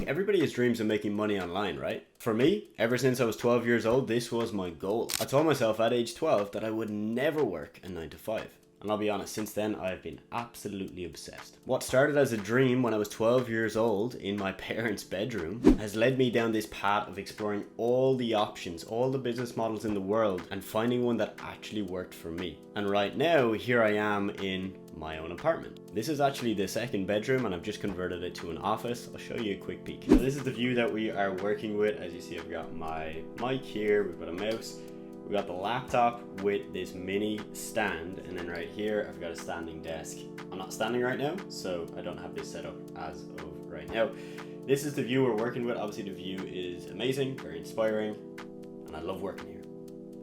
everybody has dreams of making money online, right? For me, ever since I was 12 years old, this was my goal. I told myself at age 12 that I would never work a 9 to 5. And I'll be honest, since then, I've been absolutely obsessed. What started as a dream when I was 12 years old in my parents' bedroom has led me down this path of exploring all the options, all the business models in the world, and finding one that actually worked for me. And right now, here I am in my own apartment. This is actually the second bedroom and I've just converted it to an office. I'll show you a quick peek. So this is the view that we are working with. As you see, I've got my mic here, we've got a mouse. We got the laptop with this mini stand, and then right here I've got a standing desk. I'm not standing right now, so I don't have this set up as of right now. This is the view we're working with. Obviously the view is amazing, very inspiring, and I love working here.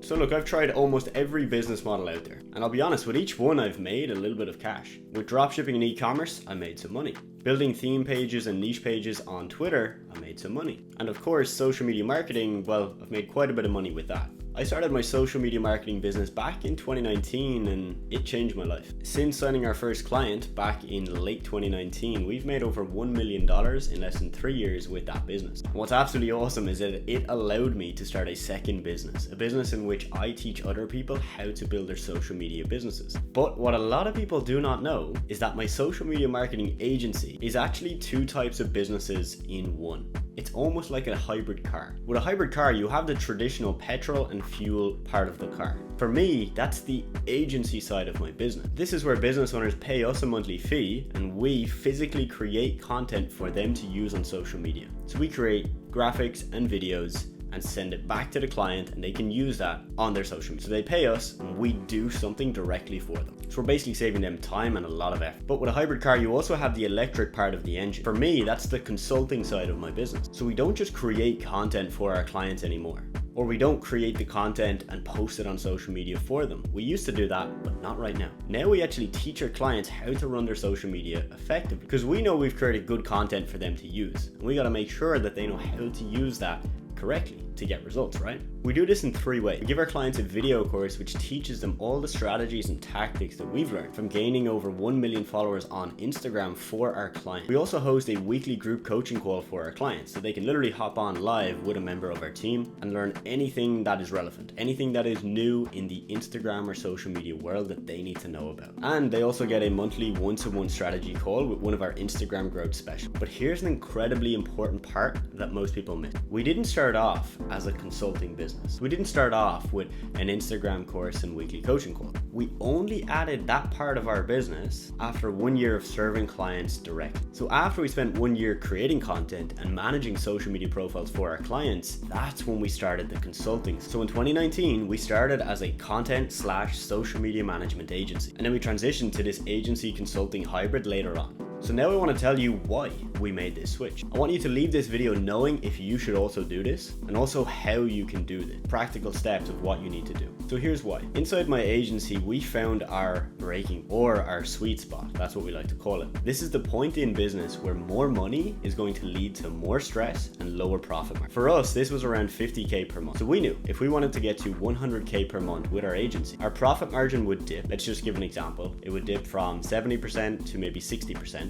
So look, I've tried almost every business model out there, and I'll be honest, with each one I've made a little bit of cash. With dropshipping and e-commerce, I made some money. Building theme pages and niche pages on Twitter, I made some money. And of course, social media marketing, well, I've made quite a bit of money with that. I started my social media marketing business back in 2019 and it changed my life. Since signing our first client back in late 2019, we've made over $1 million in less than 3 years with that business. And what's absolutely awesome is that it allowed me to start a second business, a business in which I teach other people how to build their social media businesses. But what a lot of people do not know is that my social media marketing agency is actually two types of businesses in one. It's almost like a hybrid car. With a hybrid car, you have the traditional petrol and fuel part of the car. For me, that's the agency side of my business. This is where business owners pay us a monthly fee and we physically create content for them to use on social media. So we create graphics and videos and send it back to the client and they can use that on their social media. So they pay us and we do something directly for them. So we're basically saving them time and a lot of effort. But with a hybrid car, you also have the electric part of the engine. For me, that's the consulting side of my business. So we don't just create content for our clients anymore. Or we don't create the content and post it on social media for them. We used to do that, but not right now. Now we actually teach our clients how to run their social media effectively because we know we've created good content for them to use. And we gotta make sure that they know how to use that correctly to get results, right? We do this in 3 ways. We give our clients a video course which teaches them all the strategies and tactics that we've learned from gaining over 1 million followers on Instagram for our clients. We also host a weekly group coaching call for our clients so they can literally hop on live with a member of our team and learn anything that is relevant, anything that is new in the Instagram or social media world that they need to know about. And they also get a monthly one-to-one strategy call with one of our Instagram growth specialists. But here's an incredibly important part that most people miss. We didn't start off as a consulting business. We didn't start off with an Instagram course and weekly coaching call. We only added that part of our business after 1 year of serving clients directly. So after we spent 1 year creating content and managing social media profiles for our clients, that's when we started the consulting. So in 2019, we started as a content/social media management agency. And then we transitioned to this agency consulting hybrid later on. So now I want to tell you why we made this switch. I want you to leave this video knowing if you should also do this and also how you can do this, practical steps of what you need to do. So here's why. Inside my agency, we found our breaking or our sweet spot. That's what we like to call it. This is the point in business where more money is going to lead to more stress and lower profit margin. For us, this was around 50K per month. So we knew if we wanted to get to 100K per month with our agency, our profit margin would dip. Let's just give an example. It would dip from 70% to maybe 60%.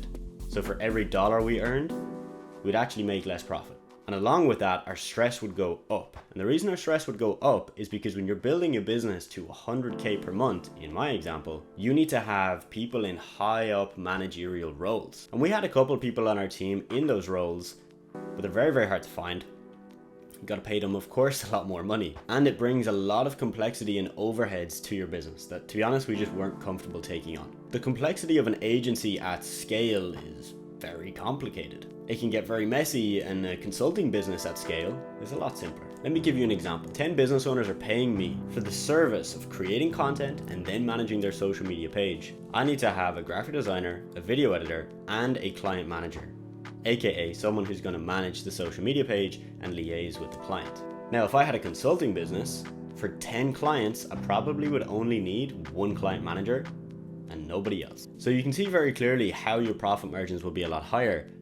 So for every dollar we earned, we'd actually make less profit. And along with that, our stress would go up. And the reason our stress would go up is because when you're building a business to 100K per month, in my example, you need to have people in high up managerial roles. And we had a couple of people on our team in those roles, but they're very, very hard to find. You gotta pay them, of course, a lot more money. And it brings a lot of complexity and overheads to your business that, to be honest, we just weren't comfortable taking on. The complexity of an agency at scale is very complicated. It can get very messy, and a consulting business at scale is a lot simpler. Let me give you an example. 10 business owners are paying me for the service of creating content and then managing their social media page. I need to have a graphic designer, a video editor, and a client manager, aka someone who's going to manage the social media page and liaise with the client. Now, if I had a consulting business, for 10 clients, I probably would only need 1 client manager and nobody else. So you can see very clearly how your profit margins will be a lot higher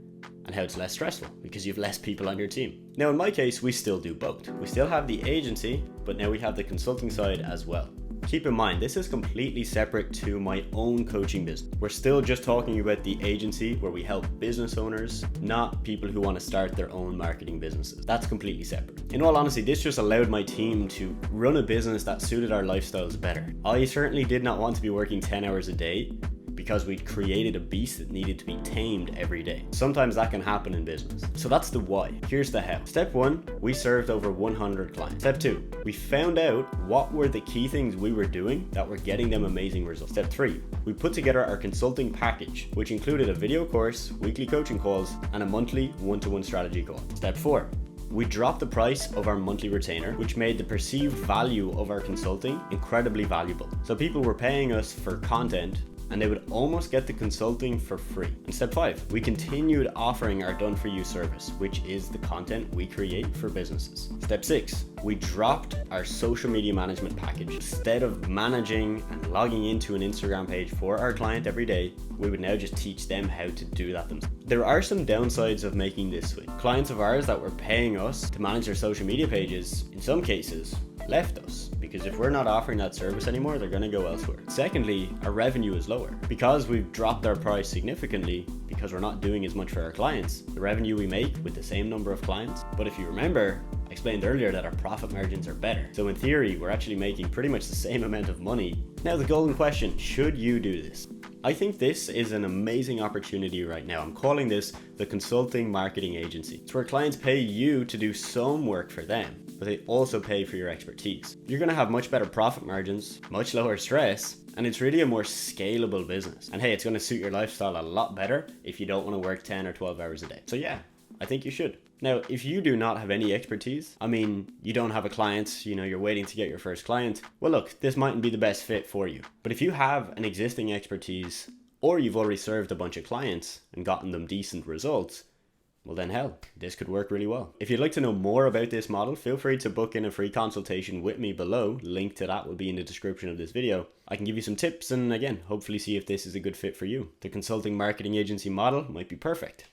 and how it's less stressful because you have less people on your team. Now, in my case, we still do both. We still have the agency, but now we have the consulting side as well. Keep in mind, this is completely separate to my own coaching business. We're still just talking about the agency where we help business owners, not people who want to start their own marketing businesses. That's completely separate. In all honesty, this just allowed my team to run a business that suited our lifestyles better. I certainly did not want to be working 10 hours a day because we'd created a beast that needed to be tamed every day. Sometimes that can happen in business. So that's the why. Here's the how. Step 1, we served over 100 clients. Step 2, we found out what were the key things we were doing that were getting them amazing results. Step 3, we put together our consulting package, which included a video course, weekly coaching calls, and a monthly one-to-one strategy call. Step 4, we dropped the price of our monthly retainer, which made the perceived value of our consulting incredibly valuable. So people were paying us for content and they would almost get the consulting for free. And step 5, we continued offering our done for you service, which is the content we create for businesses. Step 6, we dropped our social media management package. Instead of managing and logging into an Instagram page for our client every day, we would now just teach them how to do that themselves. There are some downsides of making this switch. Clients of ours that were paying us to manage their social media pages, in some cases, left us, because if we're not offering that service anymore, they're going to go elsewhere. Secondly, our revenue is lower. Because we've dropped our price significantly, because we're not doing as much for our clients, the revenue we make with the same number of clients. But if you remember, I explained earlier that our profit margins are better. So in theory, we're actually making pretty much the same amount of money. Now the golden question, should you do this? I think this is an amazing opportunity right now. I'm calling this the consulting marketing agency. It's where clients pay you to do some work for them, but they also pay for your expertise. You're going to have much better profit margins, much lower stress, and it's really a more scalable business. And hey, it's going to suit your lifestyle a lot better if you don't want to work 10 or 12 hours a day. So yeah, I think you should. Now, if you do not have any expertise, I mean, you don't have a client, you're waiting to get your first client, well look, this mightn't be the best fit for you. But if you have an existing expertise, or you've already served a bunch of clients and gotten them decent results, well then hell, this could work really well. If you'd like to know more about this model, feel free to book in a free consultation with me below. Link to that will be in the description of this video. I can give you some tips and again, hopefully see if this is a good fit for you. The consulting marketing agency model might be perfect.